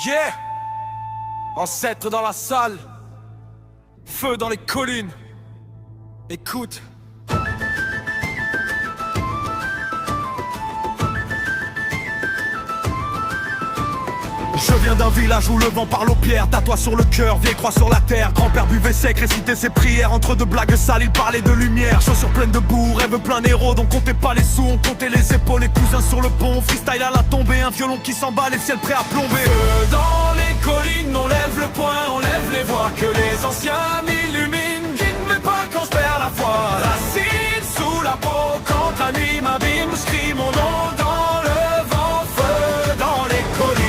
Yeah! Ancêtre dans la salle, feu dans les collines. Écoute. Je viens d'un village où le vent parle aux pierres. Tatouage sur le cœur, vieille croix sur la terre. Grand-père buvait sec, récitait ses prières. Entre deux blagues sales, il parlait de lumière. Chaussures pleines de boue, rêve plein d'héros. Donc comptez pas les sous, on comptait les épaules. Les cousins sur le pont, freestyle à la tombée. Un violon qui s'emballe et le ciel prêt à plomber. Dans les collines, on lève le poing, on lève les voix. Que les anciens m'illuminent, guide mes pas quand je perds la foi. Racine sous la peau, quand la nuit m'abîme. Je crie mon nom dans le vent. Feu dans les collines.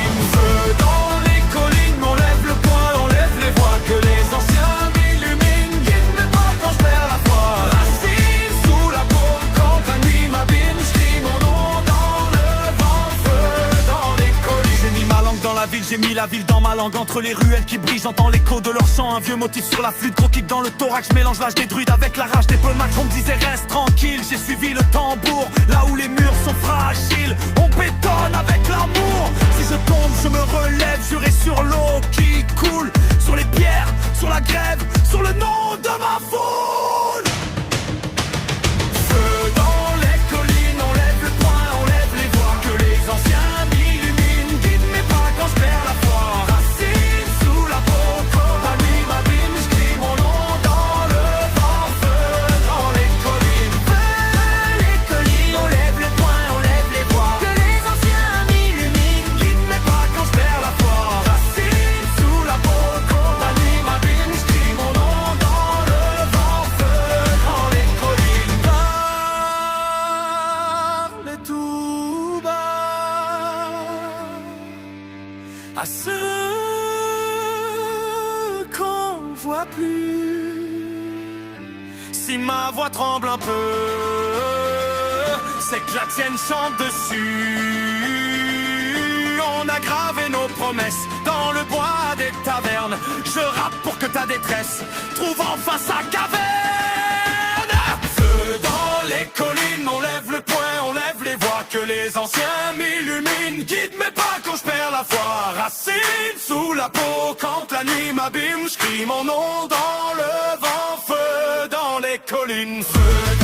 J'ai mis la ville dans ma langue, entre les ruelles qui brillent, j'entends l'écho de leur chant. Un vieux motif sur la flûte, gros kick dans le thorax. Je mélange l'âge des druides avec la rage des pelmacs. On me disait reste tranquille, j'ai suivi le tambour. Là où les murs sont fragiles, on bétonne avec l'amour. Si je tombe, je me relève, juré sur l'eau qui coule. Sur les pierres, sur la grève, sur le nom de ma foule. Feu dans les collines, on lève le poing, on lève les voix. Que les anciens m'illuminent, guide mes pas quand je perds la foi. Racine sous la peau, quand la nuit m'abîme, je crie mon nom dans le vent. Feu dans les collines. Les collines, On lève le poing, on lève les voix. que les anciens m'illuminent. Guide mes pas quand je perds la foi. Racine sous la peau, quand la nuit m'abîme, je crie mon nom dans le vent. Feu dans les collines. Parlez tout bas à ceux qu'on voit plus. Si ma voix tremble un peu, c'est que la tienne chante dessus. On a gravé nos promesses dans le bois des tavernes. Je rappe pour que ta détresse trouve enfin sa caverne. Feu dans les collines, on lève le poing, on lève les voix. Que les anciens m'illuminent, guide mes pas quand je perds la foi. Racine sous la peau, quand la nuit m'abîme, je crie mon nom dans le vent. Feu dans les collines, feu